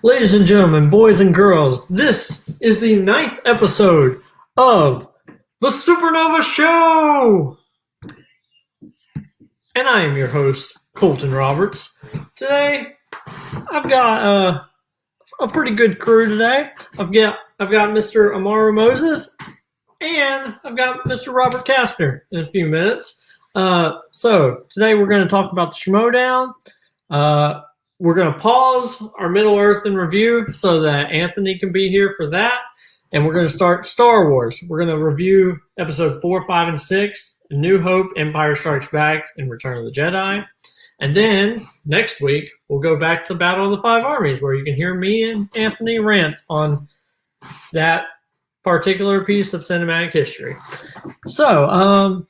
Ladies and gentlemen, boys and girls, this is the 9th episode of the SuperNova Show! And I am your host, Colton Roberts. Today, I've got a pretty good crew today. I've got Mr. Amaru Moses, and I've got Mr. Robert Castor in a few minutes. So, today we're going to talk about the Schmoedown. We're going to pause our Middle-earth in review so that Anthony can be here for that. And we're going to start Star Wars. We're going to review episode 4, 5, and 6, A New Hope, Empire Strikes Back, and Return of the Jedi. And then next week, we'll go back to Battle of the Five Armies, where you can hear me and Anthony rant on that particular piece of cinematic history. So,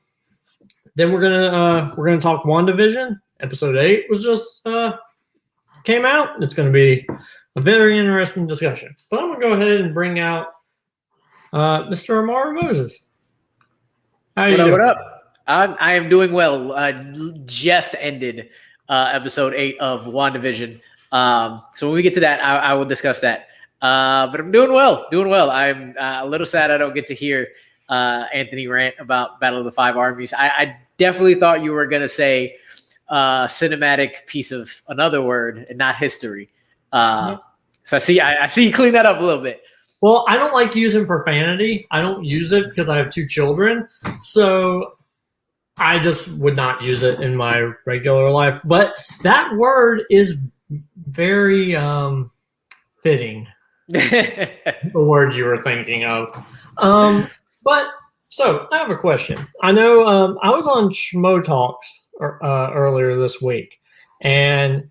then we're gonna talk WandaVision. Episode 8 was just came out. It's going to be a very interesting discussion. But I'm going to go ahead and bring out Mr. Amaru Moses. How you doing? What up? I am doing well. Just ended episode 8 of WandaVision. So when we get to that, I will discuss that. But I'm doing well. I'm a little sad I don't get to hear Anthony rant about Battle of the Five Armies. I definitely thought you were going to say cinematic piece of another word and not history. So I see you clean that up a little bit. Well, I don't like using profanity. I don't use it because I have 2 children. So I just would not use it in my regular life. But that word is very fitting. The word you were thinking of. But so I have a question. I know I was on Schmo Talks earlier this week, and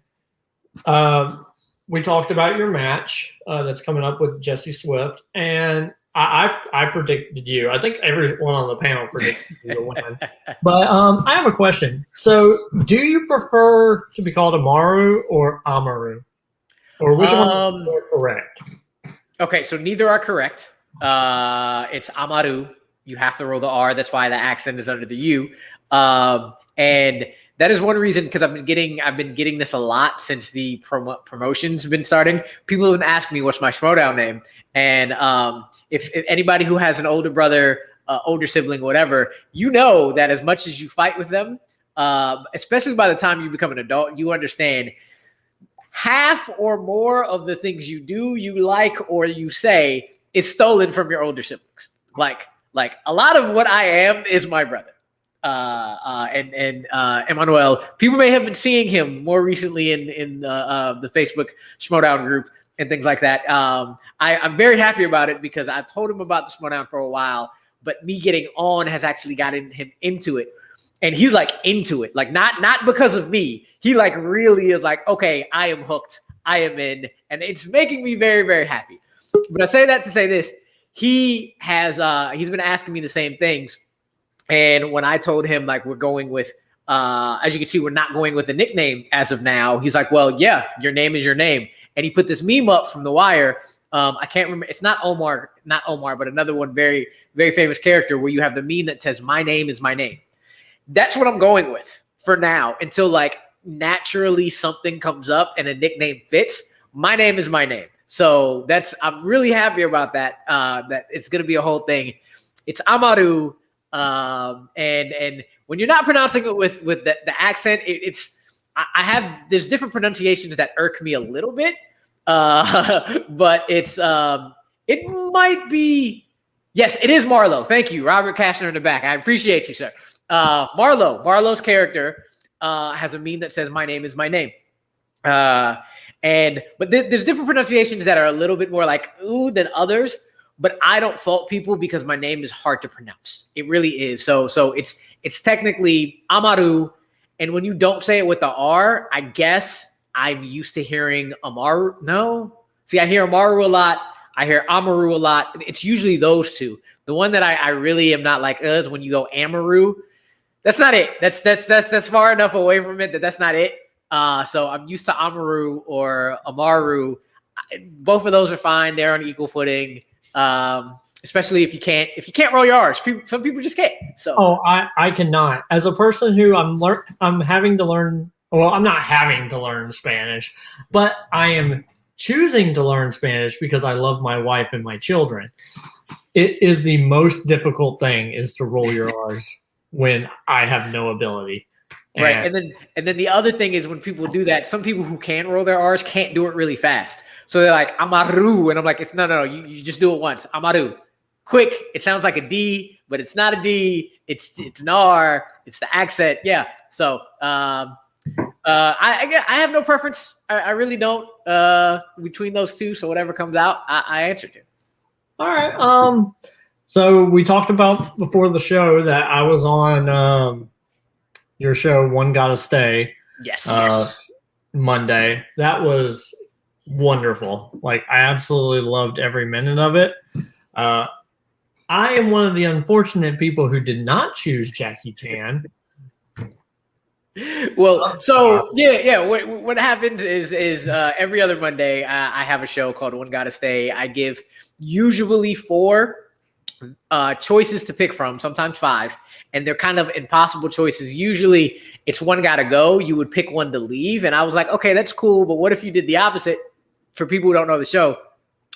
we talked about your match that's coming up with Jesse Swift, and I predicted you. I think everyone on the panel predicted you to win. But I have a question. So, do you prefer to be called Amaru or Amaru, or which one is more correct? Okay, so neither are correct. It's Amaru. You have to roll the R. That's why the accent is under the U. And that is one reason, because I've been getting this a lot since the promotions have been starting. People have been asking me what's my Schmoedown name, and if anybody who has an older brother, older sibling, whatever, you know that as much as you fight with them, especially by the time you become an adult, you understand half or more of the things you do, you like, or you say is stolen from your older siblings. Like a lot of what I am is my brother. And Emmanuel, people may have been seeing him more recently in the Facebook Schmoedown group and things like that. I'm very happy about it because I told him about the Schmoedown for a while, but me getting on has actually gotten him into it. And he's like into it, like not because of me. He like really is like, okay, I am hooked. I am in. And it's making me very, very happy. But I say that to say this. He's been asking me the same things. And when I told him, like, we're going with, as you can see, we're not going with a nickname as of now. He's like, well, yeah, your name is your name. And he put this meme up from The Wire. I can't remember. It's not Omar, but another one, very, very famous character where you have the meme that says, my name is my name. That's what I'm going with for now until like naturally something comes up and a nickname fits. My name is my name. So I'm really happy about that. That it's going to be a whole thing. It's Amaru. And when you're not pronouncing it with the accent, there's different pronunciations that irk me a little bit. But it might be, yes, it is Marlowe. Thank you, Robert Kastner in the back. I appreciate you, sir. Marlowe's character, has a meme that says, my name is my name. But there's different pronunciations that are a little bit more like ooh than others. But I don't fault people because my name is hard to pronounce. It really is. So it's technically Amaru, and when you don't say it with the R, I guess I'm used to hearing Amaru. No, see, I hear Amaru a lot. I hear Amaru a lot. It's usually those two. The one that I really am not like is when you go Amaru. That's not it. That's far enough away from it that's not it. So I'm used to Amaru or Amaru. Both of those are fine. They're on equal footing. Especially if you can't roll your R's. Some people just can't. So I cannot. As a person who I'm having to learn. Well, I'm not having to learn Spanish, but I am choosing to learn Spanish because I love my wife and my children. It is the most difficult thing is to roll your R's when I have no ability. Right. And then the other thing is when people do that, some people who can roll their R's can't do it really fast. So they're like, amaru. And I'm like, it's no, you just do it once. Amaru. Quick. It sounds like a D, but it's not a D. It's an R. It's the accent. Yeah. So I have no preference. I really don't between those two. So whatever comes out, I answer to. All right. So we talked about before the show that I was on your show, One Gotta Stay. Yes. Monday. That was wonderful. Like, I absolutely loved every minute of it. I am one of the unfortunate people who did not choose Jackie Chan. Well, so yeah. What happens is every other Monday I have a show called One Gotta Stay. I give usually 4 choices to pick from, sometimes 5, and they're kind of impossible choices. Usually it's one gotta go. You would pick one to leave, and I was like, okay, that's cool, but what if you did the opposite? For people who don't know the show,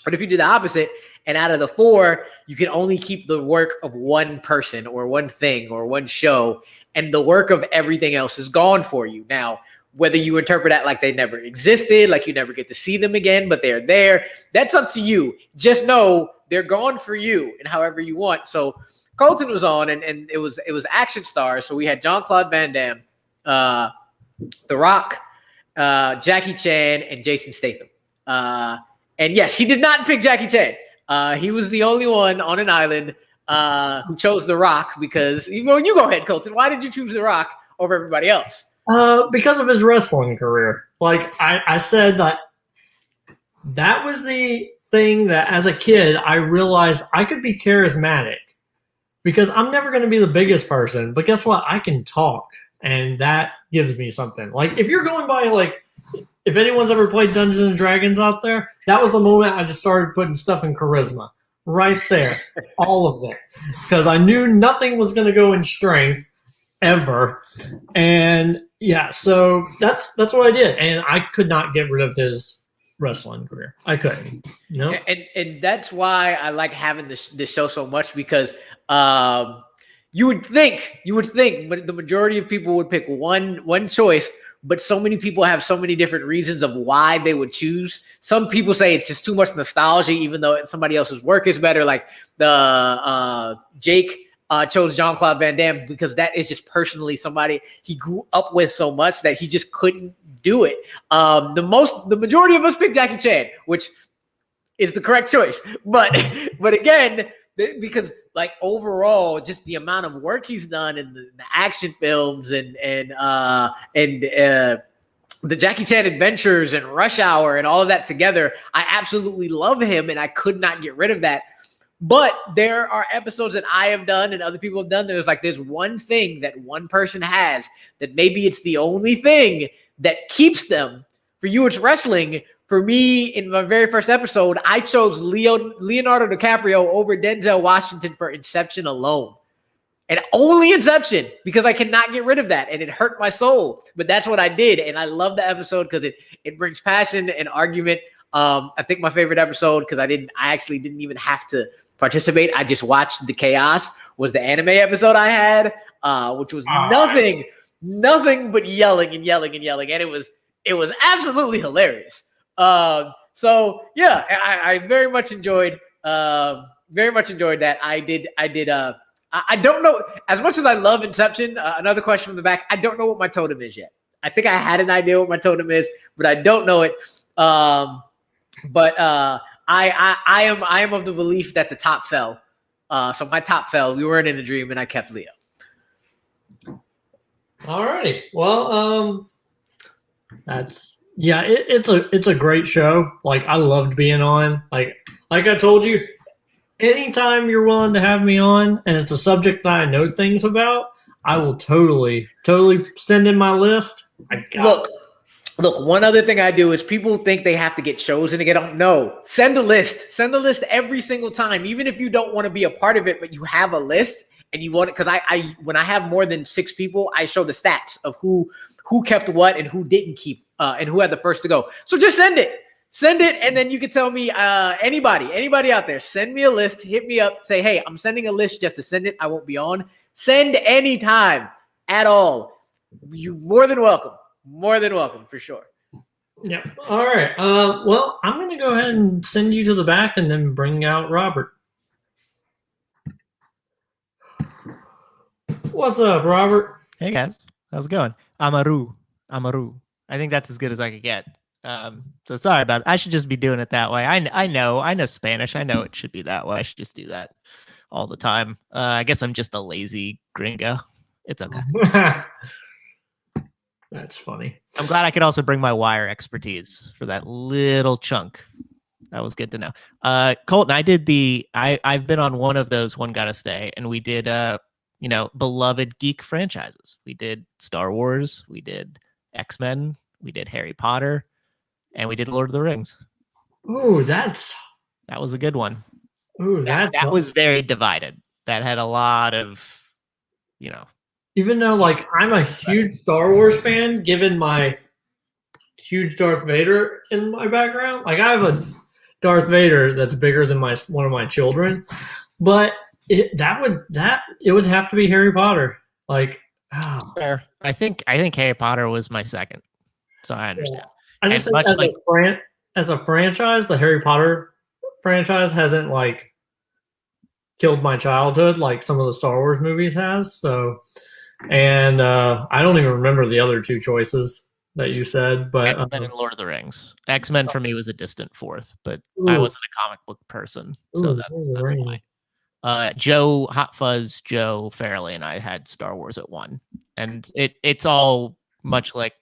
what if you did the opposite, and out of the 4, you can only keep the work of one person or one thing or one show, and the work of everything else is gone for you. Now, whether you interpret that like they never existed, like you never get to see them again, but they're there, that's up to you. Just know they're gone for you and however you want. So Colton was on, and it was action stars. So we had Jean-Claude Van Damme, The Rock, Jackie Chan, and Jason Statham. And yes, he did not pick Jackie Chan. He was the only one on an island who chose The Rock because, you go ahead, Colton. Why did you choose The Rock over everybody else? Because of his wrestling career. Like I said, that was the thing that as a kid I realized I could be charismatic because I'm never going to be the biggest person, but guess what? I can talk, and that gives me something. Like, if you're going by, like, if anyone's ever played Dungeons and Dragons out there, that was the moment I just started putting stuff in charisma right there, all of it, because I knew nothing was going to go in strength ever. And yeah, so that's what I did, and I could not get rid of his wrestling career. I couldn't. No. And that's why I like having this show so much, because you would think, but the majority of people would pick one choice, but so many people have so many different reasons of why they would choose. Some people say it's just too much nostalgia, even though somebody else's work is better. Like Jake chose Jean-Claude Van Damme because that is just personally somebody he grew up with so much that he just couldn't do it. The majority of us picked Jackie Chan, which is the correct choice. But again, because like overall, just the amount of work he's done in the action films and the Jackie Chan adventures and Rush Hour and all of that together, I absolutely love him, and I could not get rid of that. But there are episodes that I have done and other people have done. There's one thing that one person has that maybe it's the only thing that keeps them. For you, it's wrestling. For me, in my very first episode, I chose Leonardo DiCaprio over Denzel Washington for Inception alone. And only Inception, because I cannot get rid of that. And it hurt my soul. But that's what I did. And I love the episode because it brings passion and argument. I think my favorite episode, because I actually didn't even have to participate. I just watched the chaos, was the anime episode I had, which was nothing but yelling and yelling and yelling. And it was absolutely hilarious. So yeah, I very much enjoyed that. I don't know, as much as I love Inception, another question from the back, I don't know what my totem is yet. I think I had an idea what my totem is, but I don't know it. But I am of the belief that the top fell. So my top fell. We weren't in a dream, and I kept Leo. Alrighty. Well, it's a great show. Like, I loved being on. Like I told you, anytime you're willing to have me on, and it's a subject that I know things about, I will totally send in my list. Look, one other thing I do is people think they have to get chosen to get on. No, send a list. Send a list every single time, even if you don't want to be a part of it, but you have a list and you want it. Because I when I have more than 6 people, I show the stats of who kept what and who didn't keep and who had the first to go. So just send it. Send it, and then you can tell me, anybody out there, send me a list, hit me up, say, hey, I'm sending a list just to send it. I won't be on. Send anytime at all. You more than welcome for sure. Yeah. All right. Well, I'm going to go ahead and send you to the back and then bring out Robert. What's up, Robert? Hey guys, how's it going? Amaru. I think that's as good as I could get. So sorry about it. I should just be doing it that way. I know Spanish. I know it should be that way. I should just do that all the time. I guess I'm just a lazy gringo. It's okay. That's funny. I'm glad I could also bring my wire expertise for that little chunk. That was good to know. Colton, I've been on one of those One Gotta Stay, and we did beloved geek franchises. We did Star Wars, we did X-Men, we did Harry Potter, and we did Lord of the Rings. Ooh, that was a good one. Ooh, that was very divided. That had a lot of, Even though, I'm a huge Star Wars fan, given my huge Darth Vader in my background. I have a Darth Vader that's bigger than one of my children, but it would have to be Harry Potter. Fair. I think Harry Potter was my second, so I understand. Yeah. I just think as a franchise, the Harry Potter franchise hasn't killed my childhood like some of the Star Wars movies has. So, and I don't even remember the other two choices that you said, but X-Men and Lord of the Rings. X-Men for me was a distant fourth, but I wasn't a comic book person, so that's why. Joe Fairley and I had Star Wars at 1, and it's all much like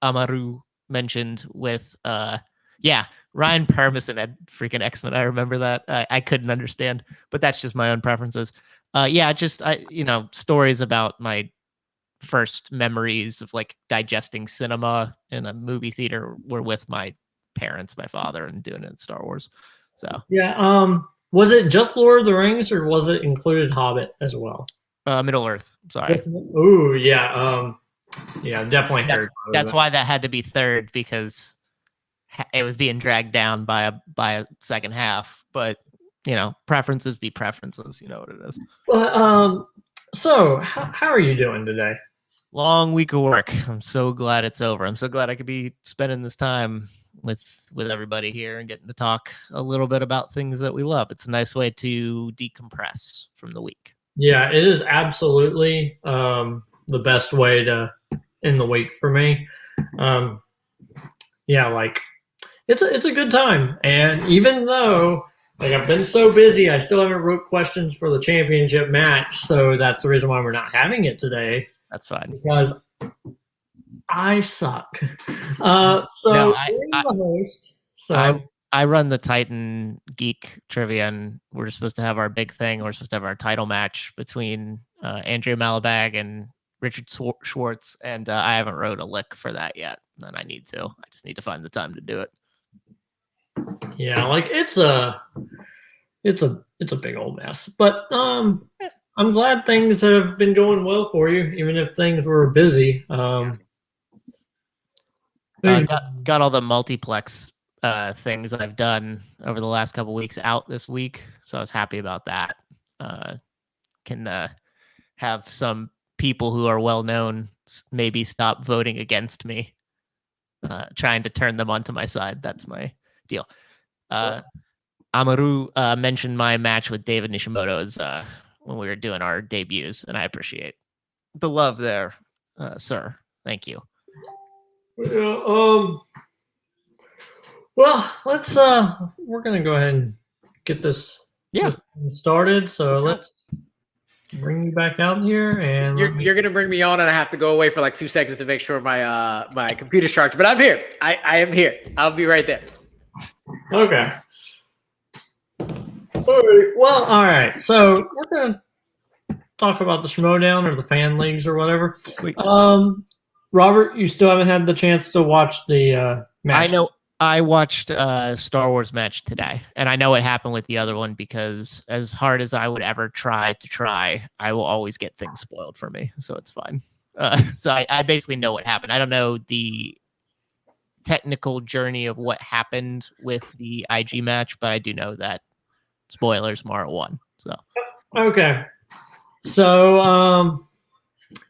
Amaru mentioned with Ryan Permison had freaking X-Men. I remember that. I couldn't understand, but that's just my own preferences. Stories about my first memories of digesting cinema in a movie theater were with my parents, my father, and doing it in Star Wars. So was it just Lord of the Rings, or was it included Hobbit as well? Middle Earth. Sorry. Definitely. That's why that had to be third, because it was being dragged down by a second half. But preferences be preferences. You know what it is. But so how are you doing today? Long week of work. I'm so glad it's over. I'm so glad I could be spending this time with everybody here and getting to talk a little bit about things that we love. It's a nice way to decompress from the week. Yeah, it is absolutely the best way to end the week for me. It's a good time. And even though I've been so busy, I still haven't wrote questions for the championship match. So that's the reason why we're not having it today. That's fine. Because I suck. I'm the host. So I run the Titan Geek Trivia, and we're supposed to have our big thing. We're supposed to have our title match between Andrea Malabag and Richard Schwartz, and I haven't wrote a lick for that yet, and I need to. I just need to find the time to do it. Yeah, it's a big old mess, but I'm glad things have been going well for you, even if things were busy. Got all the multiplex things that I've done over the last couple weeks out this week, so I was happy about that. Can have some people who are well known maybe stop voting against me, trying to turn them onto my side. That's my deal. Amaru mentioned my match with David Nishimoto as when we were doing our debuts, and I appreciate the love there, sir. Thank you. Well, let's we're gonna go ahead and get this started. So let's bring you back out here, and you're gonna bring me on, and I have to go away for 2 seconds to make sure my my computer's charged. But I'm here. I am here. I'll be right there. Okay. Well, all right. So we're gonna talk about the Schmoedown or the fan leagues or whatever. Robert, you still haven't had the chance to watch the match. I know. I watched Star Wars match today, and I know what happened with the other one, because as hard as I would ever try, I will always get things spoiled for me, so it's fine. So I basically know what happened. I don't know the technical journey of what happened with the IG match, but I do know that spoilers, Mara won. So Okay. So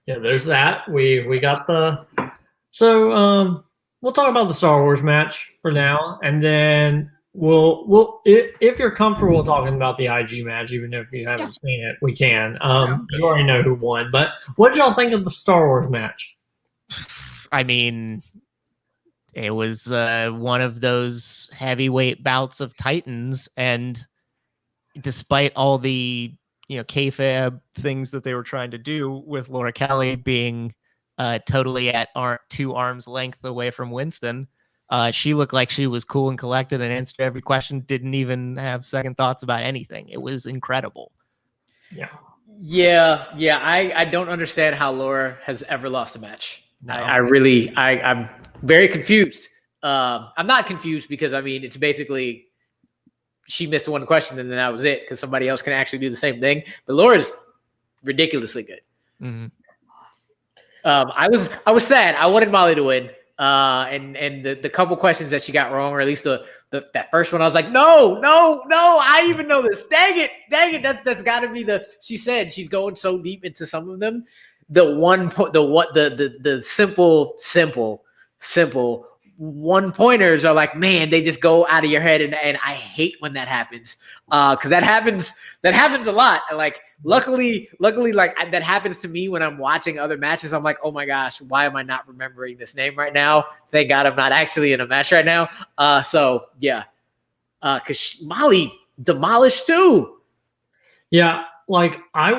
yeah, there's that. We got the we'll talk about the Star Wars match for now, and then we'll if you're comfortable talking about the IG match, even if you haven't seen it, we can. You already know who won, but what did y'all think of the Star Wars match? I mean, it was one of those heavyweight bouts of Titans, and despite all the kayfabe things that they were trying to do with Laura Kelly being totally at 2 arms length away from Winston, she looked like she was cool and collected and answered every question, didn't even have second thoughts about anything. It was incredible. Yeah. I don't understand how Laura has ever lost a match. No. I'm very confused. I'm not confused because, I mean, it's basically she missed one question and then that was it because somebody else can actually do the same thing. But Laura's ridiculously good. Mm-hmm. I was sad. I wanted Molly to win. And the couple questions that she got wrong, or at least that first one, I was like, no, I even know this. Dang it. That's got to be she said she's going so deep into some of them. The simple one pointers are like, man, they just go out of your head, and I hate when that happens, because that happens a lot. And like, luckily, like that happens to me when I'm watching other matches. I'm like, oh my gosh, why am I not remembering this name right now? Thank God I'm not actually in a match right now. So yeah, because Molly demolished too. Yeah. Like I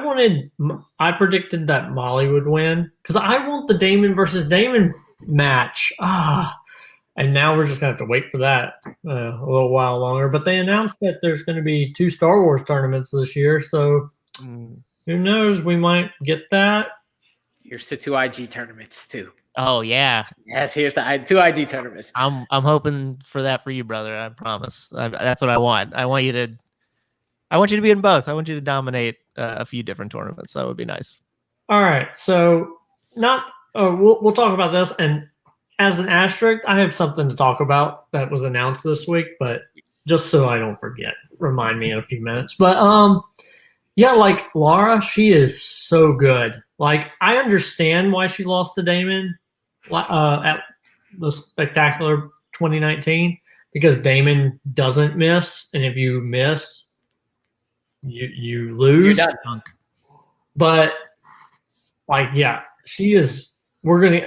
predicted that Molly would win because I want the Damon versus Damon match. And now we're just gonna have to wait for that a little while longer. But they announced that there's going to be 2 Star Wars tournaments this year, so who knows? We might get that. Here's the 2 IG tournaments too. Oh yeah. Yes, here's the 2 IG tournaments. I'm hoping for that for you, brother. I promise. That's what I want. I want you to be in both. I want you to dominate a few different tournaments. That would be nice. All right. So we'll talk about this. And as an asterisk, I have something to talk about that was announced this week, but just so I don't forget, remind me in a few minutes. But yeah, like Laura, she is so good. Like, I understand why she lost to Damon at the Spectacular 2019, because Damon doesn't miss, and if you miss, you lose. You're done. But like, yeah, she is. We're gonna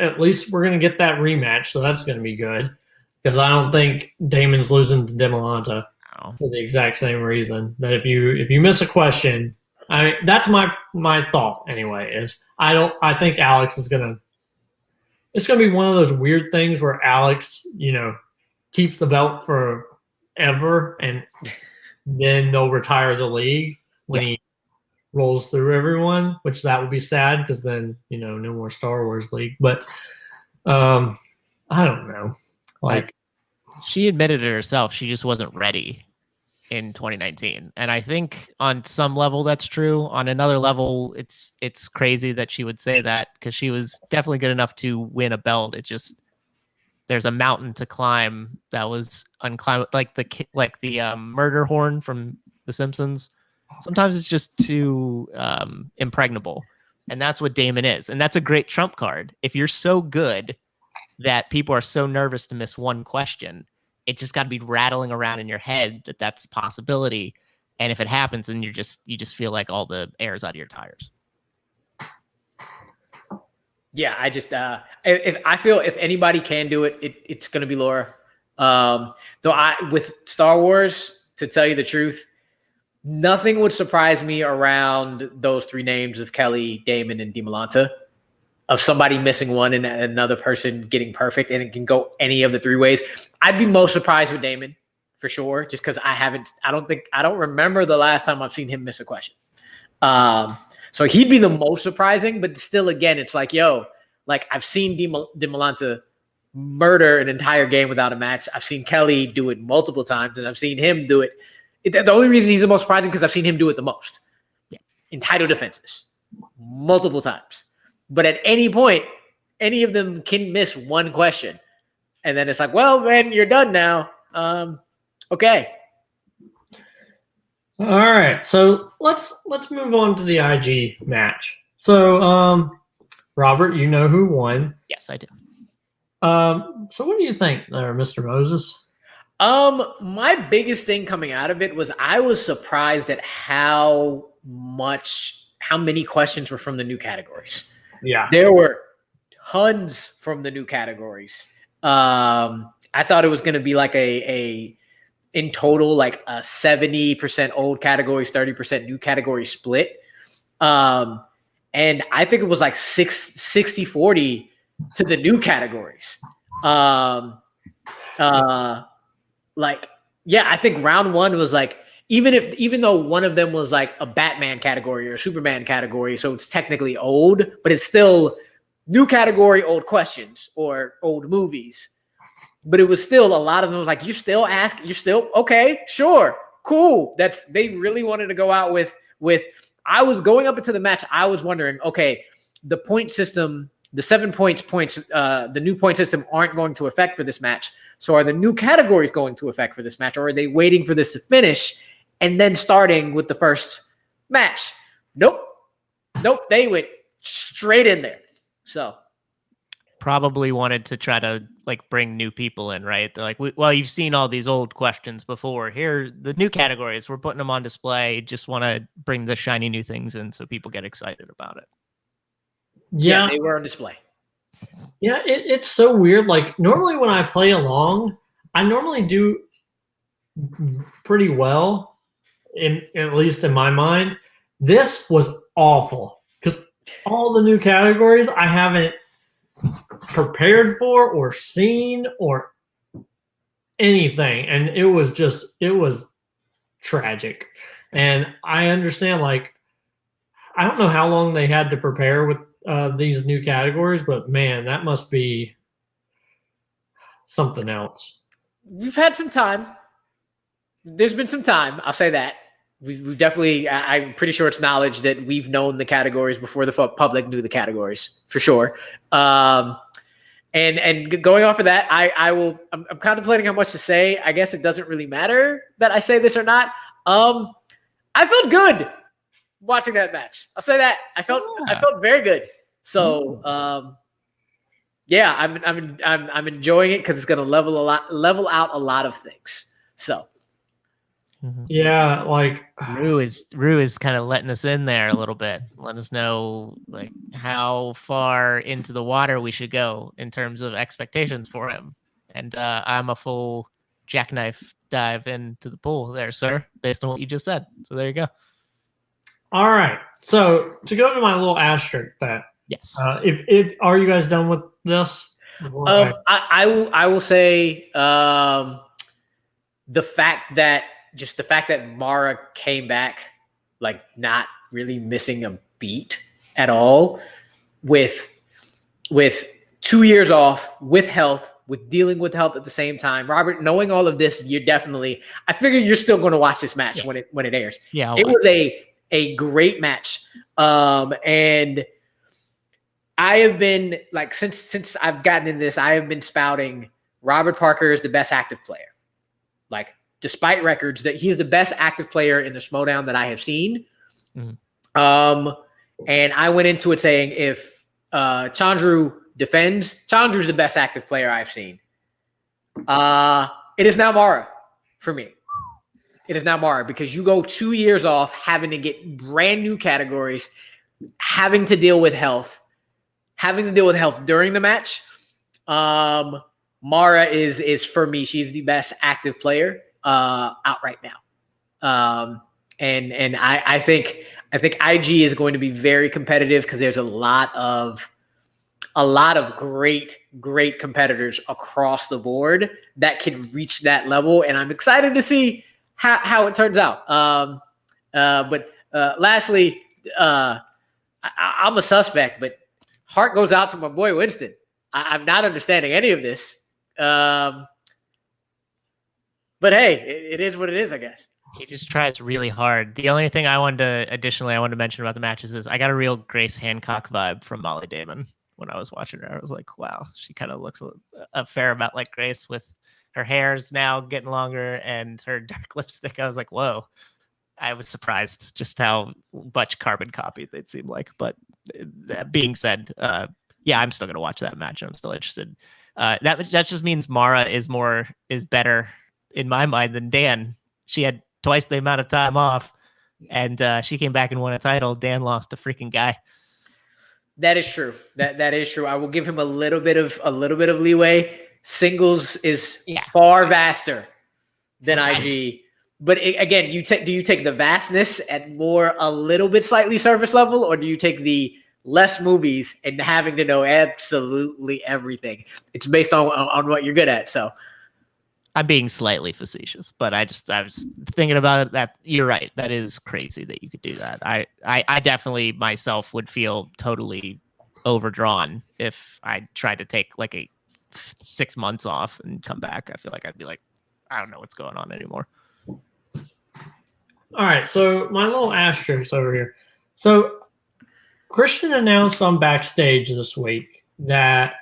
get that rematch, so that's gonna be good. Because I don't think Damon's losing to Demolanta for the exact same reason. That if you miss a question, I mean, that's my thought anyway. Is I think Alex is gonna. It's gonna be one of those weird things where Alex, keeps the belt forever, and then they'll retire the league when he rolls through everyone, which that would be sad because then no more Star Wars League. But I don't know. Like, she admitted it herself, she just wasn't ready in 2019, and I think on some level that's true. On another level, it's crazy that she would say that because she was definitely good enough to win a belt. It just there's a mountain to climb that was unclimbable, like the murder horn from The Simpsons. Sometimes it's just too impregnable, and that's what Damon is. And that's a great trump card. If you're so good that people are so nervous to miss one question, it just got to be rattling around in your head that that's a possibility. And if it happens, then you just feel like all the air's out of your tires. Yeah, I just I feel if anybody can do it, it's going to be Laura. Though with Star Wars, to tell you the truth, nothing would surprise me around those 3 names of Kelly, Damon, and Demolanta, of somebody missing one and another person getting perfect, and it can go any of the 3 ways. I'd be most surprised with Damon for sure, just because I don't remember the last time I've seen him miss a question. So he'd be the most surprising, but still, again, it's like, like I've seen Demolanta murder an entire game without a match. I've seen Kelly do it multiple times, and I've seen him do it. The only reason he's the most surprising because I've seen him do it the most in title defenses multiple times. But at any point, any of them can miss one question, and then it's like, well, man, you're done now. Okay. All right, so let's move on to the IG match. So, Robert, you know who won. Yes, I do. So what do you think there, Mr. Moses? My biggest thing coming out of it was I was surprised at how many questions were from the new categories. Yeah. There were tons from the new categories. I thought it was going to be like in total, like a 70% old categories, 30% new category split. And I think it was like 60-40 to the new categories. I think round one was like, even though one of them was like a Batman category or a Superman category, so it's technically old, but it's still new category, old questions or old movies. But it was still a lot of them was like, you're still okay, sure, cool. They really wanted to go out with. I was going up into the match. I was wondering, okay, the point system, the 7 points, the new point system aren't going to affect for this match. So are the new categories going to affect for this match, or are they waiting for this to finish and then starting with the first match? Nope. They went straight in there. So probably wanted to try to like bring new people in, right? They're like, well, you've seen all these old questions before. Here, the new categories, we're putting them on display. Just want to bring the shiny new things in so people get excited about it. Yeah, they were on display. Yeah, it's so weird. Like normally when I play along, I normally do pretty well, at least in my mind. This was awful because all the new categories I haven't prepared for or seen or anything, and it was tragic. And I understand, like, I don't know how long they had to prepare with these new categories, but man, that must be something else. We've had some time. There's been some time. I'll say that. We've definitely, I'm pretty sure it's knowledge that we've known the categories before the public knew the categories, for sure. And going off of that, I'm contemplating how much to say. I guess it doesn't really matter that I say this or not. I felt good watching that match. I'll say that. I felt very good. So, I'm enjoying it because it's going to level out a lot of things. So, yeah, like Rue is kind of letting us in there a little bit, letting us know like how far into the water we should go in terms of expectations for him. And I'm a full jackknife dive into the pool there, sir, based on what you just said. So there you go. All right. So to go to my little asterisk, that yes, if are you guys done with this? I will say the fact that Mara came back, like not really missing a beat at all, with 2 years off, with health, with dealing with health at the same time. Robert, knowing all of this, I figure you're still going to watch this match when it airs. Yeah, it was a great match. And I have been like, since I've gotten in this, I have been spouting Robert Parker is the best active player. Like, despite records, that he's the best active player in the Schmoedown that I have seen. Mm-hmm. And I went into it saying if Chandru defends, Chandru's the best active player I've seen. It is now Mara for me. It is now Mara because you go 2 years off having to get brand new categories, having to deal with health during the match. Mara is for me, she's the best active player out right now. And I think IG is going to be very competitive because there's a lot of great competitors across the board that can reach that level. And I'm excited to see how it turns out. But lastly, I'm a suspect, but heart goes out to my boy Winston. I'm not understanding any of this. But hey, it is what it is, I guess. He just tries really hard. The only thing I wanted to mention about the matches is I got a real Grace Hancock vibe from Molly Damon when I was watching her. I was like, wow, she kind of looks a fair amount like Grace with her hair's now getting longer and her dark lipstick. I was like, whoa. I was surprised just how much carbon copy they'd seem like. But that being said, yeah, I'm still gonna watch that match. I'm still interested. That just means Mara is better in my mind than Dan. She had twice the amount of time off, and she came back and won a title. Dan lost a freaking guy. That is true. That is true. I will give him a little bit of leeway. Singles is far vaster than IG. But again, do you take the vastness at a little bit slightly surface level, or do you take the less movies and having to know absolutely everything? It's based on what you're good at. So I'm being slightly facetious, but I was thinking about it. That you're right. That is crazy that you could do that. I definitely myself would feel totally overdrawn if I tried to take like a 6 months off and come back. I feel like I'd be like, I don't know what's going on anymore. All right, so my little asterisk over here. So Christian announced on Backstage this week that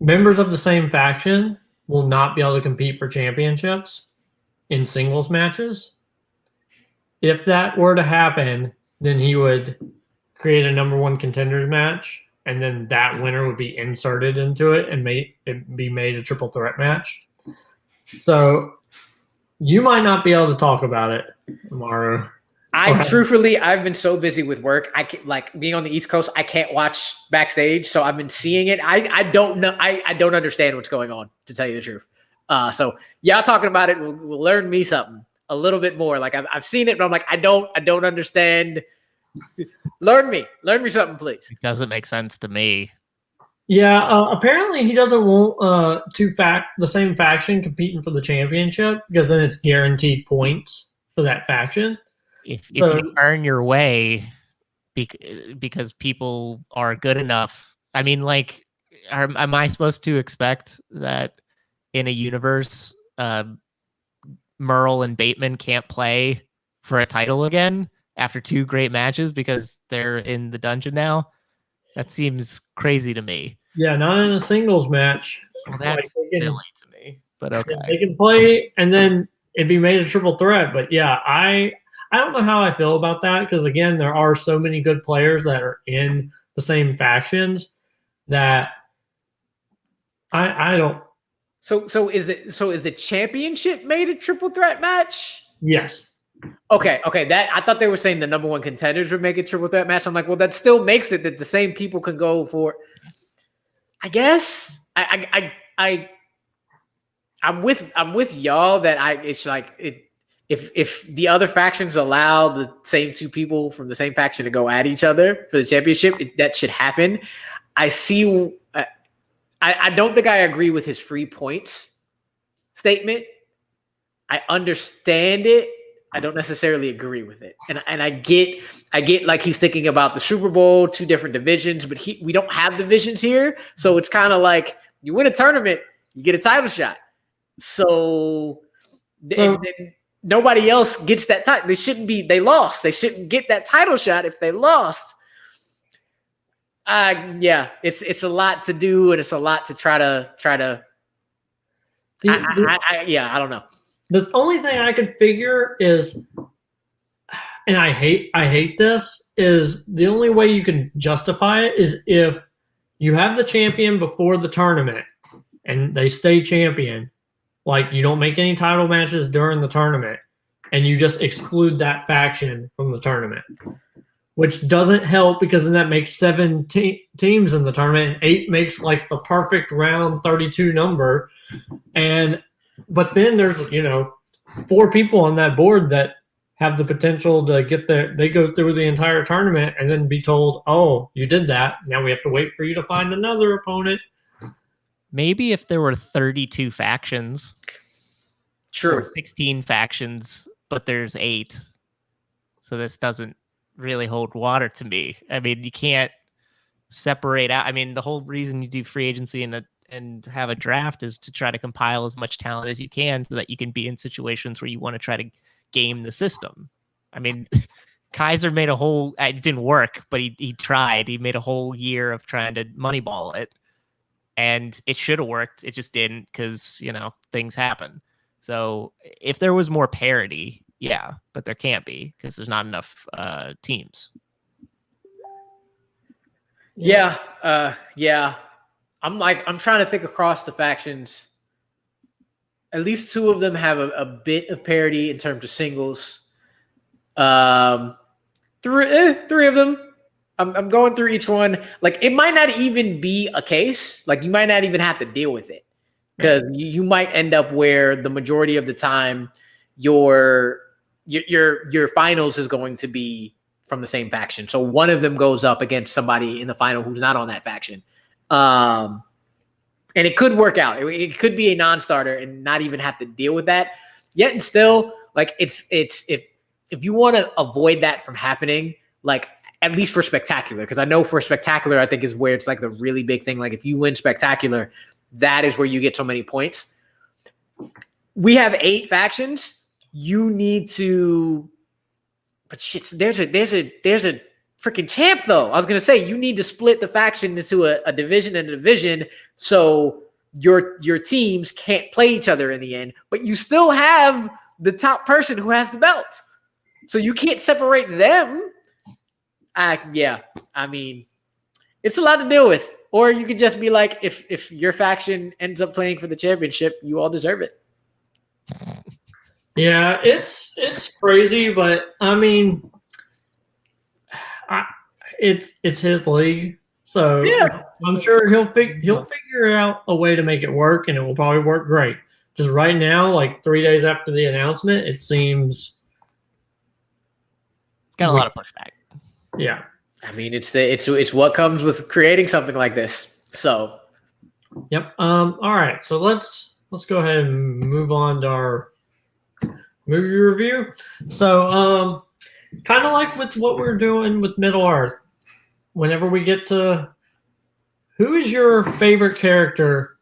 members of the same faction will not be able to compete for championships in singles matches. If that were to happen, then he would create a number one contenders match, and then that winner would be inserted into it and be made a triple threat match. So you might not be able to talk about it, Amaru. Truthfully, I've been so busy with work. I can, like being on the East Coast, I can't watch Backstage, so I've been seeing it. I don't know. I don't understand what's going on, to tell you the truth. So y'all talking about it will learn me something a little bit more. Like I've seen it, but I'm like, I don't understand. Learn me something, please. It doesn't make sense to me. Yeah, apparently he doesn't want the same faction competing for the championship, because then it's guaranteed points for that faction. If you earn your way because people are good enough, I mean, like, am I supposed to expect that in a universe, Merle and Bateman can't play for a title again after 2 great matches because they're in the dungeon now? That seems crazy to me. Yeah, not in a singles match. Well, that's silly to me, but okay. They can play, and then it'd be made a triple threat. But yeah, I don't know how I feel about that, because again, there are so many good players that are in the same factions that I don't. So is the championship made a triple threat match? Yes. Okay. That I thought they were saying the number one contenders would make a triple threat match. I'm like, well, that still makes it that the same people can go for. I guess I'm with y'all that it's like it. If the other factions allow the same 2 people from the same faction to go at each other for the championship, that should happen. I see. I don't think I agree with his free points statement. I understand it. I don't necessarily agree with it. And I get like he's thinking about the Super Bowl, 2 different divisions, but we don't have divisions here. So it's kind of like you win a tournament, you get a title shot. So then nobody else gets that title. They lost. They shouldn't get that title shot if they lost. Yeah, it's a lot to do, and it's a lot to try to. I don't know. The only thing I could figure is, and I hate this, is the only way you can justify it is if you have the champion before the tournament and they stay champion, like you don't make any title matches during the tournament, and you just exclude that faction from the tournament, which doesn't help, because then that makes 7 teams in the tournament, and 8 makes like the perfect round 32 number. But then there's, 4 people on that board that have the potential to get there. They go through the entire tournament and then be told, oh, you did that. Now we have to wait for you to find another opponent. Maybe if there were 32 factions. True. Or 16 factions, but there's 8. So this doesn't really hold water to me. I mean, you can't separate out. I mean, the whole reason you do free agency and have a draft is to try to compile as much talent as you can so that you can be in situations where you want to try to game the system. I mean, Kaiser made a whole. It didn't work, but he tried. He made a whole year of trying to moneyball it, and it should have worked. It just didn't because things happen. So if there was more parity, yeah, but there can't be because there's not enough teams. Yeah. I'm trying to think across the factions. At least two of them have a bit of parity in terms of singles. Three of them. I'm going through each one. Like, it might not even be a case. Like, you might not even have to deal with it because you might end up where the majority of the time your finals is going to be from the same faction. So one of them goes up against somebody in the final who's not on that faction. And it could work out. It could be a non-starter and not even have to deal with that. Yet and still, like, if you want to avoid that from happening, like, at least for Spectacular, because I know for Spectacular, I think is where it's like the really big thing. Like, if you win Spectacular, that is where you get so many points. We have 8 factions. You need to, but shit, there's a freaking champ though. I was gonna say you need to split the faction into a division and a division, so your teams can't play each other in the end. But you still have the top person who has the belt, so you can't separate them. Yeah, I mean, it's a lot to deal with. Or you could just be like, if your faction ends up playing for the championship, you all deserve it. Yeah, it's crazy, but I mean, it's his league, so Yeah. I'm sure he'll figure out a way to make it work, and it will probably work great. Just right now, like 3 days after the announcement, it seems It's got a lot of pushback. Yeah, I mean, it's what comes with creating something like this. So, yep. All right, so let's go ahead and move on to our movie review. So, kind of like with what we're doing with Middle Earth, whenever we get to who is your favorite character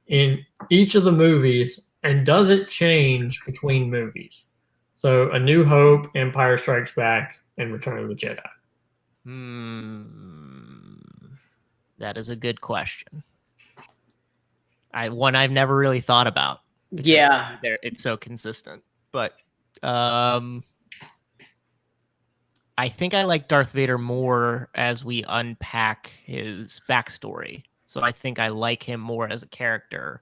in each of the movies, and does it change between movies? So, A New Hope, Empire Strikes Back, and Return of the Jedi. That is a good question. One I've never really thought about. Yeah, it's so consistent. But I think I like Darth Vader more as we unpack his backstory. So I think I like him more as a character,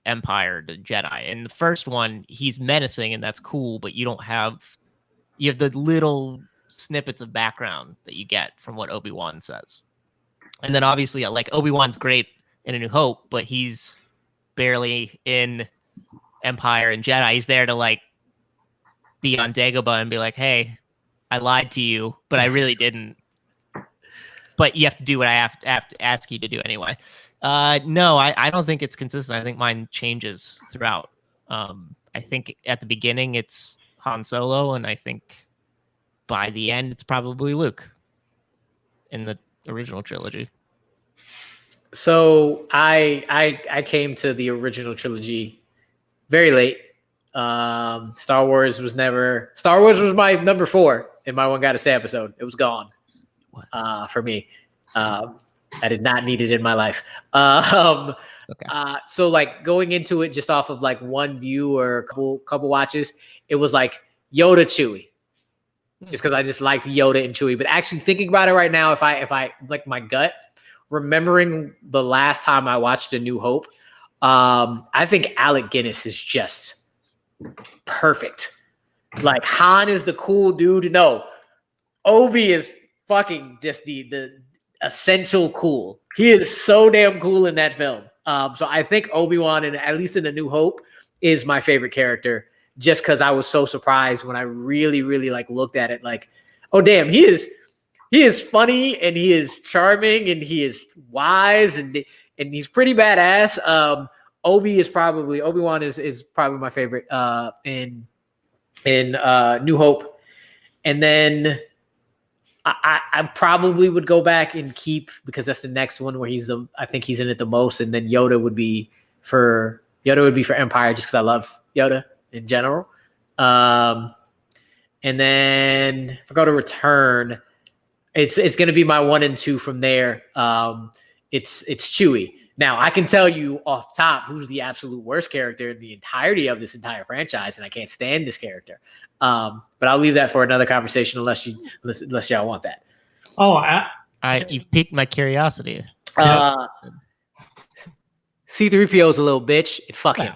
Empire to Jedi. In the first one, he's menacing, and that's cool, but you have the little snippets of background that you get from what Obi-Wan says. And then obviously, like, Obi-Wan's great in A New Hope, but he's barely in Empire and Jedi. He's there to, like, be on Dagobah and be like, hey, I lied to you, but I really didn't. But you have to do what I have to ask you to do anyway. No, I don't think it's consistent. I think mine changes throughout. I think at the beginning it's Han Solo, and I think by the end it's probably Luke in the original trilogy. So I came to the original trilogy very late. Star Wars was my number 4 in my One Gotta Stay episode. It was gone for me. I did not need it in my life. Okay. So, like, going into it just off of like one view or a couple watches, it was like Yoda, Chewie, just because I just liked Yoda and Chewie. But actually thinking about it right now, if I like my gut, remembering the last time I watched A New Hope, I think Alec Guinness is just perfect. Like, Han is the cool dude. No, Obi is fucking just the essential cool. He is so damn cool in that film. So I think Obi-Wan, and at least in A New Hope, is my favorite character, just because I was so surprised when I really, really like looked at it. Like, oh damn, he is funny, and he is charming, and he is wise, and he's pretty badass. Obi-Wan is probably my favorite in New Hope. And then I probably would go back and keep, because that's the next one where I think he's in it the most. And then Yoda would be for Empire, just because I love Yoda in general. And And then if I go to Return, it's going to be my 1 and 2 from there. It's Chewie. Now, I can tell you off top who's the absolute worst character in the entirety of this entire franchise, and I can't stand this character. But I'll leave that for another conversation unless y'all want that. Oh, you've piqued my curiosity. C-3PO is a little bitch. Fuck him.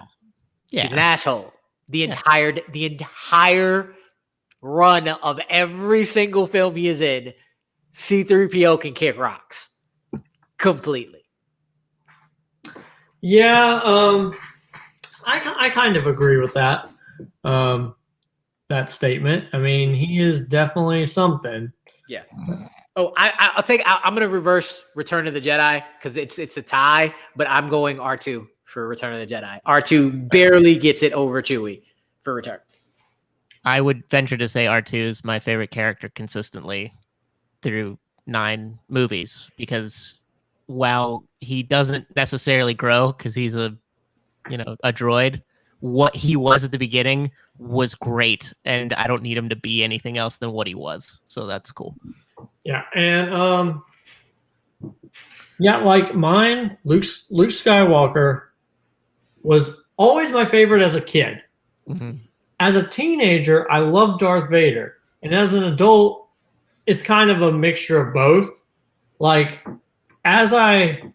Yeah. He's an asshole. The entire run of every single film he is in, C-3PO can kick rocks. Completely. Yeah, I kind of agree with that. That statement. I mean, he is definitely something. Yeah. Oh, I'm going to reverse Return of the Jedi because it's a tie, but I'm going R2 for Return of the Jedi. R2 barely gets it over Chewie for Return. I would venture to say R2 is my favorite character consistently through 9 movies because while he doesn't necessarily grow because he's a droid, what he was at the beginning was great, and I don't need him to be anything else than what he was. So that's cool. Yeah, and like mine, Luke Skywalker was always my favorite as a kid. Mm-hmm. As a teenager, I loved Darth Vader, and as an adult, it's kind of a mixture of both. Like, as I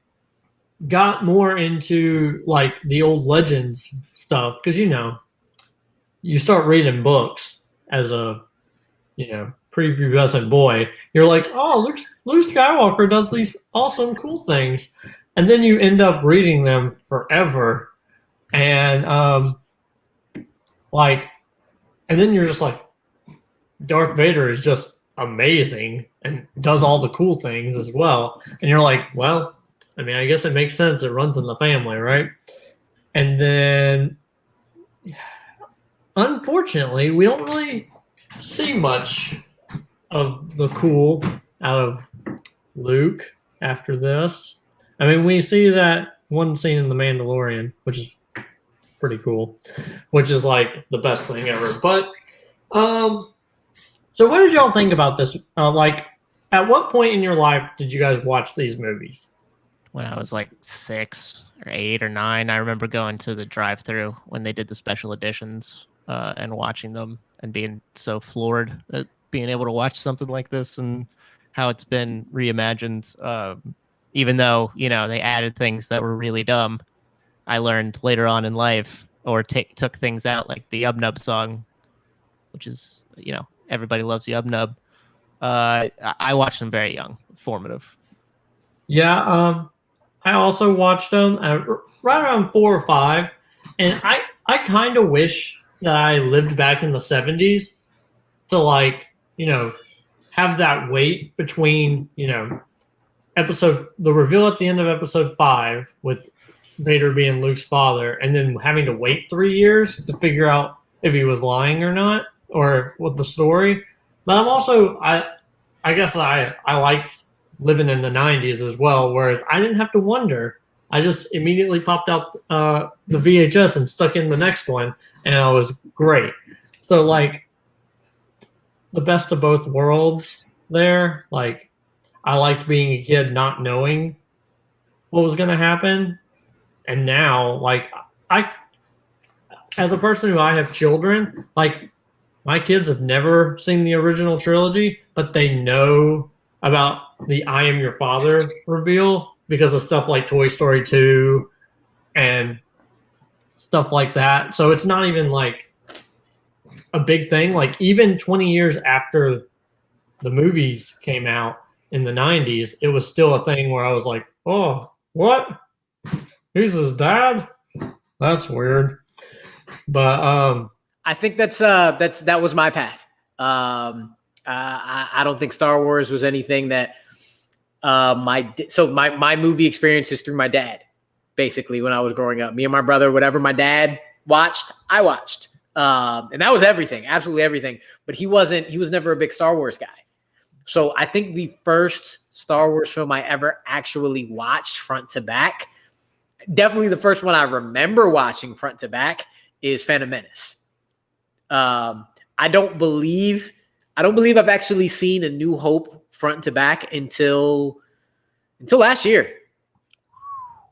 got more into like the old Legends stuff, because you start reading books as a prepubescent boy, you're like, oh, Luke Skywalker does these awesome, cool things, and then you end up reading them forever, and and then you're just like, Darth Vader is just amazing and does all the cool things as well, and you're like, well, I mean, I guess it makes sense. It runs in the family, right? And then, unfortunately, we don't really see much of the cool out of Luke after this. I mean, we see that one scene in The Mandalorian, which is pretty cool, which is like the best thing ever. But, so what did y'all think about this? Like, at what point in your life did you guys watch these movies? When I was like 6 or 8 or 9, I remember going to the drive-thru when they did the special editions and watching them and being so floored at being able to watch something like this and how it's been reimagined. Even though, they added things that were really dumb, I learned later on in life or took things out like the Yub Nub song, which is, everybody loves Yub Nub. I watched them very young, formative. Yeah, I also watched them right around 4 or 5, and I kind of wish that I lived back in the 70s to have that wait between the reveal at the end of episode 5 with Vader being Luke's father, and then having to wait 3 years to figure out if he was lying or not, or what the story. But I'm also I guess I like living in the 90s as well, whereas I didn't have to wonder. I just immediately popped out the VHS and stuck in the next one, and it was great. So, like, the best of both worlds there. Like, I liked being a kid not knowing what was going to happen, and now, like, as a person who I have children, like, my kids have never seen the original trilogy, but they know about the I Am Your Father reveal because of stuff like Toy Story 2 and stuff like that. So it's not even like a big thing. Like, even 20 years after the movies came out in the 90s, it was still a thing where I was like, oh, what? He's his dad? That's weird. But I think that was my path. I don't think Star Wars was anything that my movie experience is through my dad. Basically, when I was growing up, me and my brother, whatever my dad watched, I watched, and that was everything, absolutely everything. But he was never a big Star Wars guy. So I think the first Star Wars film I ever actually watched front to back, definitely the first one I remember watching front to back, is Phantom Menace. I don't believe I've actually seen A New Hope front to back until last year.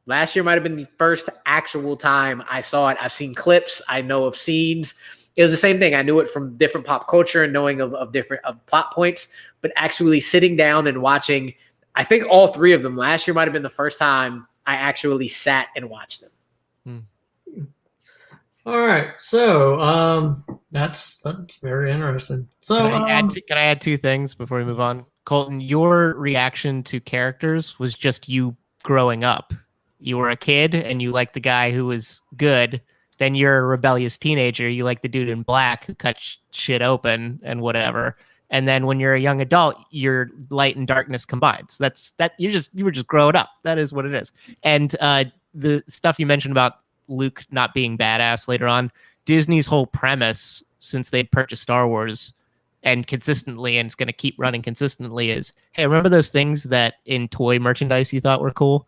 Last year might have been the first actual time I saw it. I've seen clips. I know of scenes. It was the same thing. I knew it from different pop culture and knowing of different plot points, but actually sitting down and watching, I think all three of them last year might have been the first time I actually sat and watched them. All right, so that's very interesting. So can I add two things before we move on? Colton, your reaction to characters was just you growing up. You were a kid and you liked the guy who was good. Then you're a rebellious teenager. You like the dude in black who cut shit open and whatever. And then when you're a young adult, your light and darkness combined. So you were just growing up. That is what it is. And the stuff you mentioned about Luke not being badass later on, Disney's whole premise since they purchased Star Wars and consistently, and it's going to keep running consistently, is, hey, remember those things that in toy merchandise you thought were cool?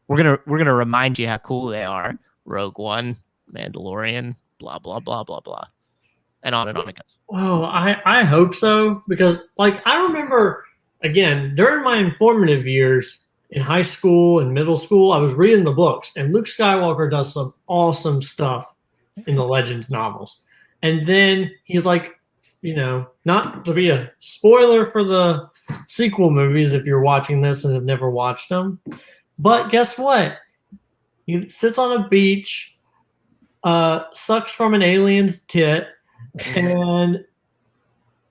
We're gonna remind you how cool they are. Rogue One, Mandalorian, blah blah blah blah blah, and on it goes. Oh, I hope so, because like I remember, again, during my informative years in high school and middle school, I was reading the books, and Luke Skywalker does some awesome stuff in the Legends novels. And then he's like, not to be a spoiler for the sequel movies if you're watching this and have never watched them, but guess what? He sits on a beach, sucks from an alien's tit, and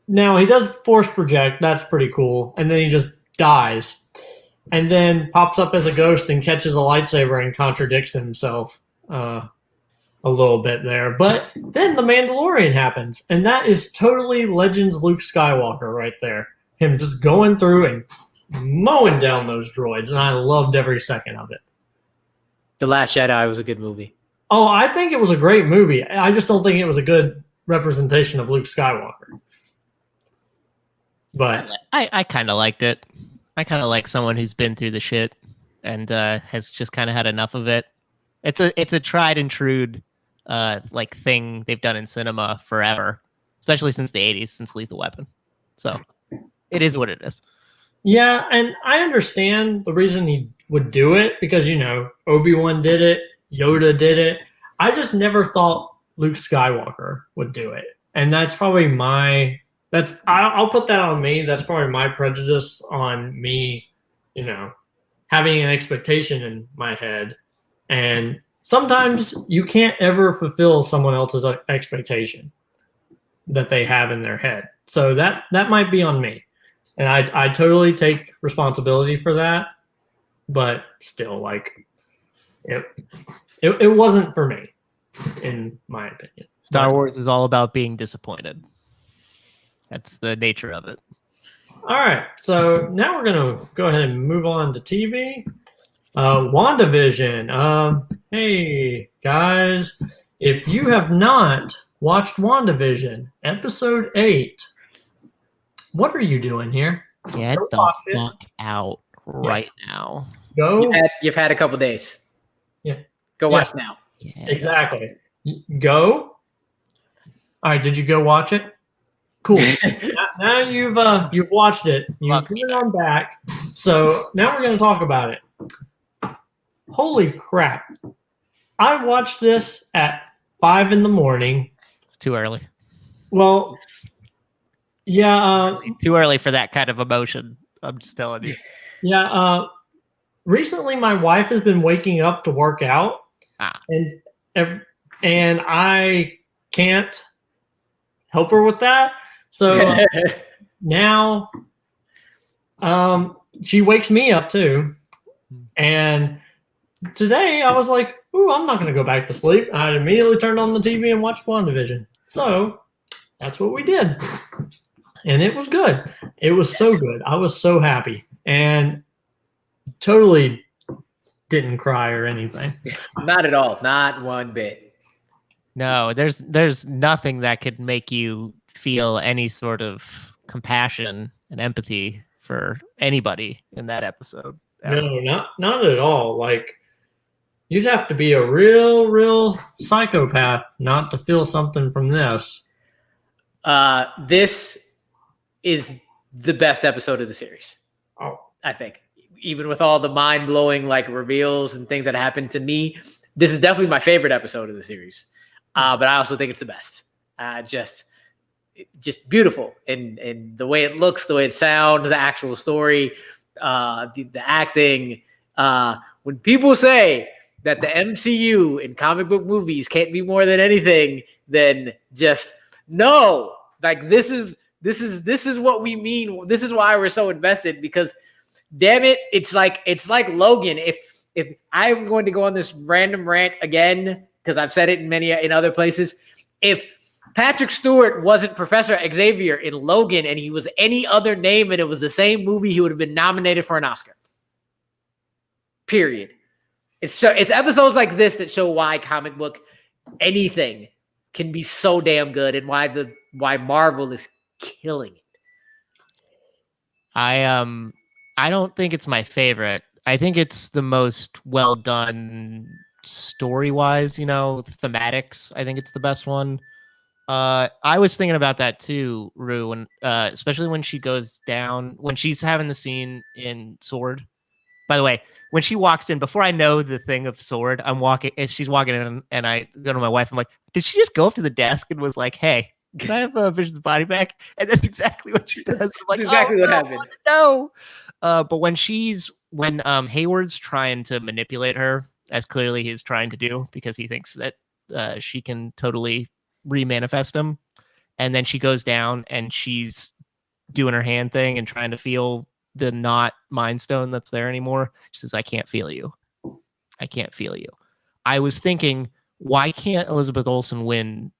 now he does force project. That's pretty cool. And then he just dies. And then pops up as a ghost and catches a lightsaber and contradicts himself a little bit there. But then the Mandalorian happens, and that is totally Legends Luke Skywalker right there. Him just going through and mowing down those droids, and I loved every second of it. The Last Jedi was a good movie. Oh, I think it was a great movie. I just don't think it was a good representation of Luke Skywalker. But I kind of liked it. I kind of like someone who's been through the shit and has just kind of had enough of it. It's a tried and true like thing they've done in cinema forever, especially since the 80s, since Lethal Weapon. So it is what it is. Yeah, and I understand the reason he would do it because, Obi-Wan did it, Yoda did it. I just never thought Luke Skywalker would do it. And that's probably I'll put that on me. That's probably my prejudice on me, having an expectation in my head. And sometimes you can't ever fulfill someone else's expectation that they have in their head. So that might be on me. And I totally take responsibility for that. But still, it wasn't for me, in my opinion. Star Wars is all about being disappointed. That's the nature of it. All right, so now we're going to go ahead and move on to TV. WandaVision. Hey, guys, if you have not watched WandaVision, episode 8, what are you doing here? Get the fuck out right now. Go. You've had a couple days. Yeah. Go watch now. Yeah. Exactly. Go. All right, did you go watch it? Cool. now you've watched it. You've put it on back. So now we're going to talk about it. Holy crap. I watched this at 5 a.m. It's too early. Well, yeah. Too early for that kind of emotion. I'm just telling you. Yeah. Recently, my wife has been waking up to work out. And I can't help her with that. So now she wakes me up too. And today I was like, ooh, I'm not going to go back to sleep. I immediately turned on the TV and watched WandaVision. So that's what we did. And it was good. It was so good. I was so happy. And totally didn't cry or anything. Not at all. Not one bit. No, there's nothing that could make you feel any sort of compassion and empathy for anybody in that episode. No, not at all. Like, you'd have to be a real psychopath not to feel something from this. This is the best episode of the series. Oh, I think, even with all the mind-blowing like reveals and things that happened to me, this is definitely my favorite episode of the series. But I also think it's the best. Just beautiful, and the way it looks, the way it sounds, the actual story, the acting. When people say that the MCU in comic book movies can't be more than anything than just no, like this is what we mean. This is why we're so invested, because damn it, it's like Logan. If I'm going to go on this random rant again, because I've said it in other places, if Patrick Stewart wasn't Professor Xavier in Logan and he was any other name and it was the same movie, he would have been nominated for an Oscar. Period. It's episodes like this that show why comic book anything can be so damn good, and why Marvel is killing it. I don't think it's my favorite. I think it's the most well done story-wise, thematics. I think it's the best one. I was thinking about that too, Rue, when especially when she goes down, when she's having the scene in Sword. By the way, when she walks in, before I know the thing of Sword, she's walking in, and I go to my wife, I'm like, did she just go up to the desk and was like, hey, can I have Vision's body back? And that's exactly what she does. I'm like, that's exactly what happened. No. But when Hayward's trying to manipulate her, as clearly he's trying to do, because he thinks that she can totally remanifest him, and then she goes down and she's doing her hand thing and trying to feel the not Mind Stone that's there anymore. She says, I can't feel you. I was thinking, why can't Elizabeth Olsen win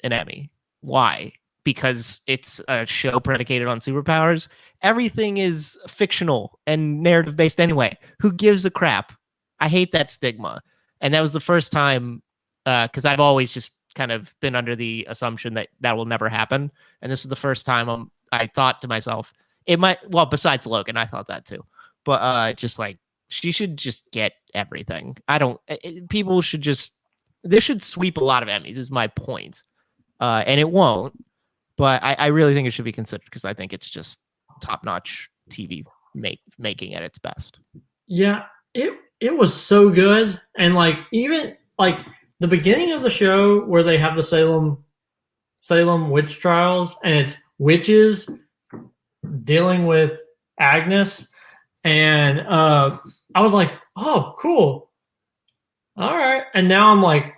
an Emmy? Why? Because it's a show predicated on superpowers. Everything is fictional and narrative based anyway. Who gives a crap? I hate that stigma. And that was the first time, because I've always just kind of been under the assumption that will never happen. And this is the first time I thought to myself, it might, well, besides Logan, I thought that too. But just like, she should just get everything. People should this should sweep a lot of Emmys, is my point. And it won't. But I really think it should be considered, because I think it's just top-notch TV making at its best. Yeah, it was so good. And like, even like the beginning of the show where they have the Salem witch trials, and it's witches dealing with Agnes, and I was like, oh, cool. All right. And now I'm like,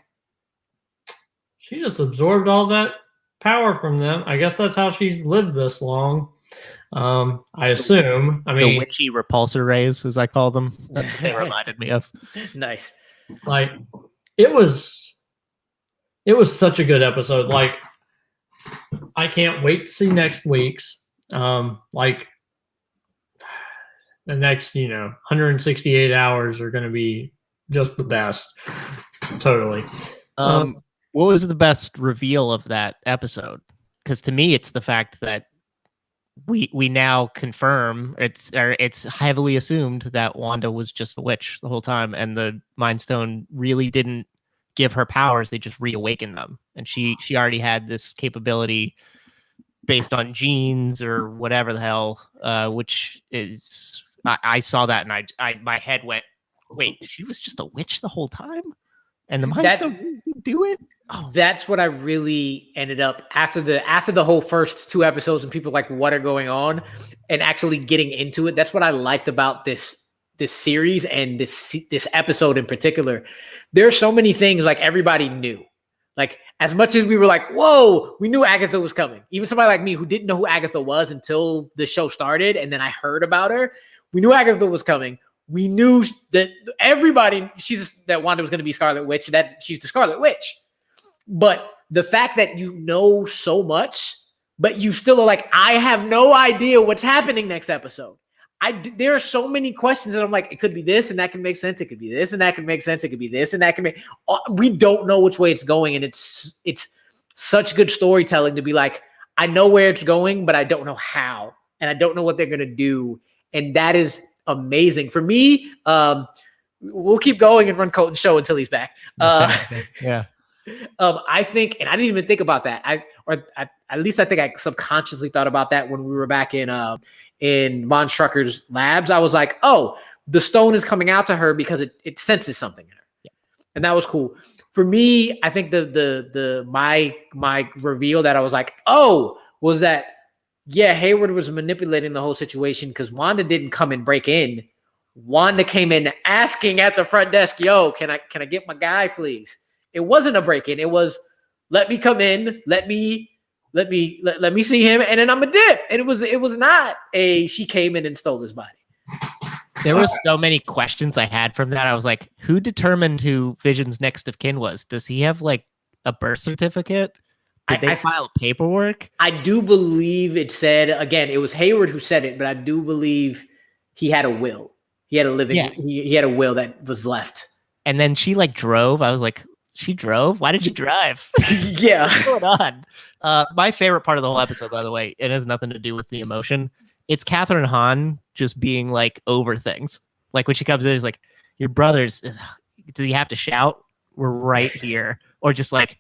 she just absorbed all that power from them. I guess that's how she's lived this long. I assume. I mean, the witchy repulsor rays, as I call them. That's what they reminded me of. Nice. Like, it was such a good episode. Like, I can't wait to see next week's. Like, the next, 168 hours are going to be just the best. Totally. What was the best reveal of that episode? Because to me, it's the fact that we now confirm it's heavily assumed that Wanda was just a witch the whole time, and the Mind Stone really didn't give her powers; they just reawakened them, and she already had this capability based on genes or whatever the hell. Which is, I saw that and I my head went, wait, she was just a witch the whole time, and the Mind Stone didn't do it. Oh, that's what I really ended up after the whole first two episodes, and people like, what are going on, and actually getting into it. That's what I liked about this series and this episode in particular. There are so many things like everybody knew. Like, as much as we were like, whoa, we knew Agatha was coming. Even somebody like me who didn't know who Agatha was until the show started, and then I heard about her. We knew Agatha was coming. We knew that that Wanda was going to be Scarlet Witch, that she's the Scarlet Witch. But the fact that you know so much, but you still are like, I have no idea what's happening next episode. There are so many questions that I'm like, it could be this and that can make sense. It could be this and that can make sense. It could be this and that can make. We don't know which way it's going, and it's such good storytelling to be like, I know where it's going, but I don't know how, and I don't know what they're gonna do, and that is amazing for me. We'll keep going and run Colton's show until he's back. Yeah. I think, and I didn't even think about that. At least I think I subconsciously thought about that when we were back in Von Strucker's labs. I was like, oh, the stone is coming out to her because it senses something in her. Yeah. And that was cool. For me, I think my reveal that I was like, oh, was that, yeah, Hayward was manipulating the whole situation because Wanda didn't come and break in. Wanda came in asking at the front desk, yo, can I get my guy, please? It wasn't a break-in. It was, let me come in, let me see him, and then I'm a dip. And it was not she came in and stole his body. There were so many questions I had from that. I was like, who determined who Vision's next of kin was? Does he have like a birth certificate? Did they file paperwork? I do believe it said, again, it was Hayward who said it, but I do believe he had a will. He had a living, he had a will that was left. And then she like drove. I was like, she drove? Why did you drive? Yeah. What's going on? My favorite part of the whole episode, by the way, it has nothing to do with the emotion. It's Catherine Hahn just being like over things. Like when she comes in, she's like, your brothers, do you have to shout? We're right here. Or just like,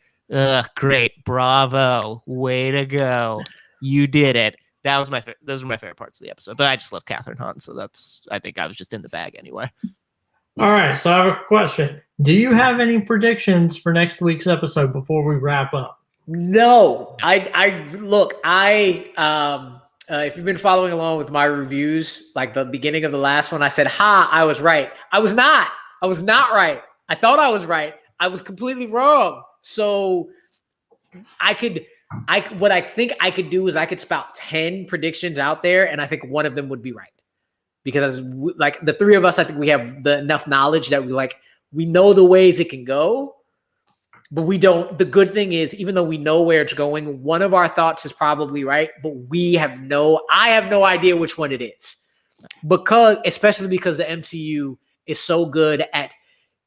great, bravo, way to go. You did it. Those were my favorite parts of the episode. But I just love Catherine Hahn, so I think I was just in the bag anyway. All right, so I have a question. Do you have any predictions for next week's episode before we wrap up? No. If you've been following along with my reviews, like the beginning of the last one, I said, I was right. I was not right. I thought I was right. I was completely wrong. So what I think I could do is I could spout 10 predictions out there, and I think one of them would be right. Because like the three of us, I think we have enough knowledge that we know the ways it can go, but we don't. The good thing is, even though we know where it's going, one of our thoughts is probably right, but I have no idea which one it is. Especially because the MCU is so good at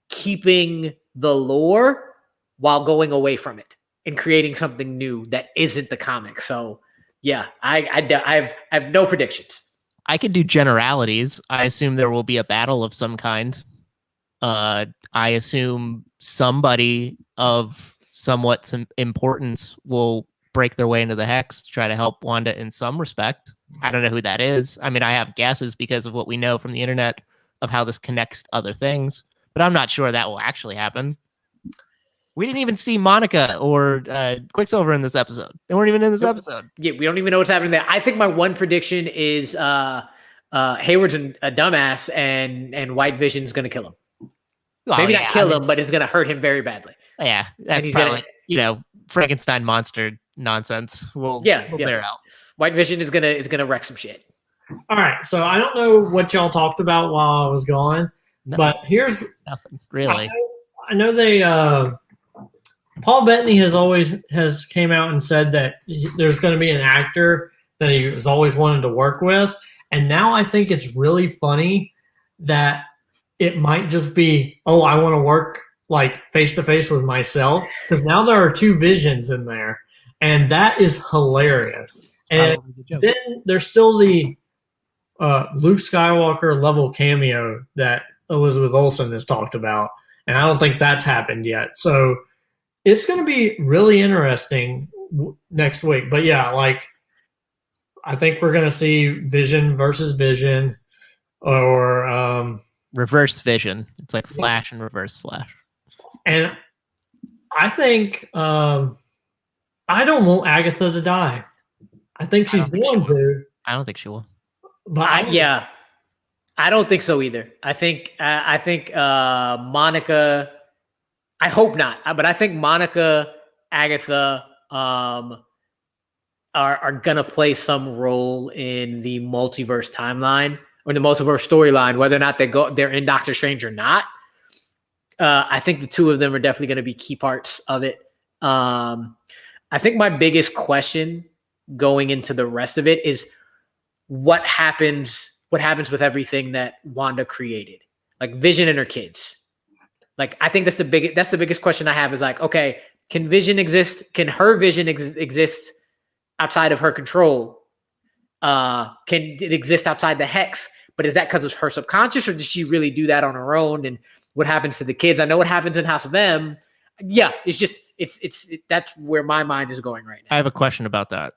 keeping the lore while going away from it and creating something new that isn't the comic. So yeah, I have no predictions. I could do generalities. I assume there will be a battle of some kind. I assume somebody of somewhat some importance will break their way into the Hex to try to help Wanda in some respect. I don't know who that is. I mean, I have guesses because of what we know from the internet of how this connects to other things, but I'm not sure that will actually happen. We didn't even see Monica or Quicksilver in this episode. They weren't even in this episode. Yeah, we don't even know what's happening there. I think my one prediction is Hayward's a dumbass and White Vision's going to kill him. Maybe not kill him, but it's going to hurt him very badly. Yeah, that's probably, Frankenstein monster nonsense. We'll bear out. White Vision is gonna wreck some shit. All right, so I don't know what y'all talked about while I was gone, but here's nothing really. I know they Paul Bettany has came out and said that there's going to be an actor that he was always wanted to work with, and now I think it's really funny that it might just be, I want to work like face to face with myself, because now there are two Visions in there, and that is hilarious. And then there's still the Luke Skywalker level cameo that Elizabeth Olsen has talked about, and I don't think that's happened yet. So it's going to be really interesting next week. But yeah, like I think we're going to see Vision versus Vision, or reverse Vision. It's like Flash and reverse Flash. And I think I don't want Agatha to die. I think she's going to. I don't think she will. But I don't think so either. I think Monica. I hope not, but I think Monica, Agatha, are gonna play some role in the multiverse timeline or the multiverse storyline, whether or not they're in Doctor Strange or not. I think the two of them are definitely going to be key parts of it. I think my biggest question going into the rest of it is what happens with everything that Wanda created, like Vision and her kids. Like, I think that's the biggest question I have is like, okay, can Vision exist? Can her Vision exist outside of her control? Can it exist outside the Hex? But is that because of her subconscious, or does she really do that on her own? And what happens to the kids? I know what happens in House of M. Yeah, it's just that's where my mind is going right I now. have a question about that.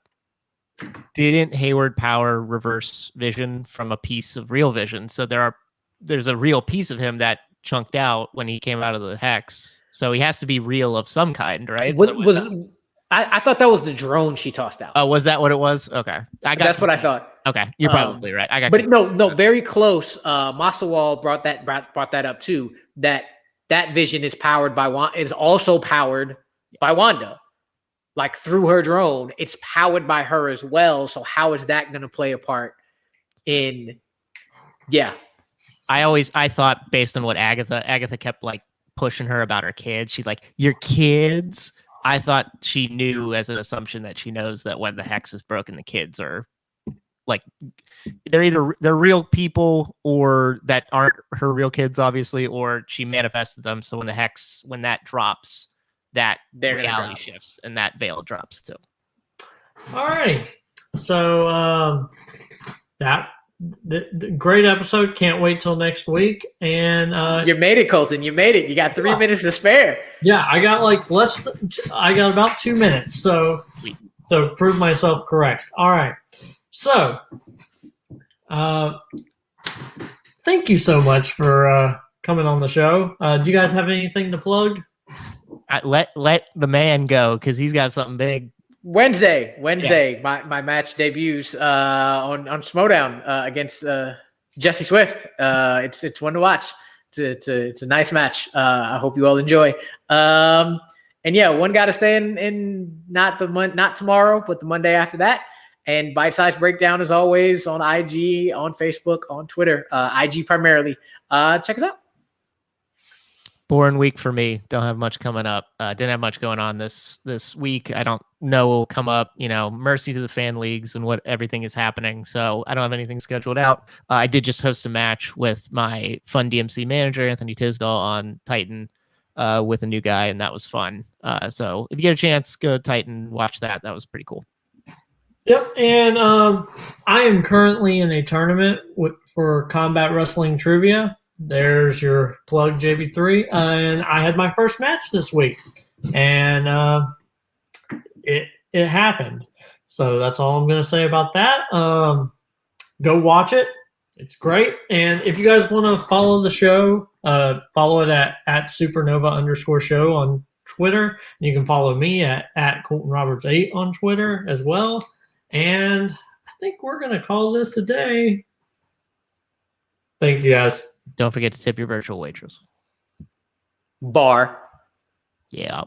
Didn't Hayward Power reverse Vision from a piece of real Vision? So there's a real piece of him that chunked out when he came out of the hex. So he has to be real of some kind, right? I thought that was the drone she tossed out. Oh, was that what it was? Okay, That's what I thought. Okay, you're probably right. But no, very close. Masawal brought that up too. That Vision is powered by is also powered by Wanda, like through her drone. It's powered by her as well. So how is that going to play a part in? Yeah, I thought based on what Agatha kept like pushing her about her kids. She's like, your kids. I thought she knew as an assumption that she knows that when the hex is broken, the kids are like they're real people or that aren't her real kids, obviously, or she manifested them. So when that drops, that reality shifts and that veil drops too. All right. So the great episode. Can't wait till next week. And you made it, Colton. You made it. You got 3 minutes to spare. Yeah, I got I got about 2 minutes. So prove myself correct. All right. So, thank you so much for coming on the show. Do you guys have anything to plug? Let the man go because he's got something big. Wednesday, yeah. my match debuts on Schmoedown against Jesse Swift. It's one to watch. It's a nice match. I hope you all enjoy. And yeah, one got to stay in not tomorrow, but the Monday after that. And Bite Size Breakdown as always on IG, on Facebook, on Twitter. IG primarily. Check us out. Boring week for me. Don't have much coming up. Didn't have much going on this week. I don't know what will come up. Mercy to the fan leagues and what everything is happening. So I don't have anything scheduled out. I did just host a match with my fun DMC manager, Anthony Tisdall, on Titan with a new guy, and that was fun. So if you get a chance, go to Titan, watch that. That was pretty cool. Yep, and I am currently in a tournament for Combat Wrestling Trivia. There's your plug, JB3. And I had my first match this week, and it happened. So that's all I'm going to say about that. Go watch it. It's great. And if you guys want to follow the show, follow it at SuperNova_show on Twitter. You can follow me at Colton Roberts 8 on Twitter as well. And I think we're going to call this a day. Thank you, guys. Don't forget to tip your virtual waitress. Bar. Yeah.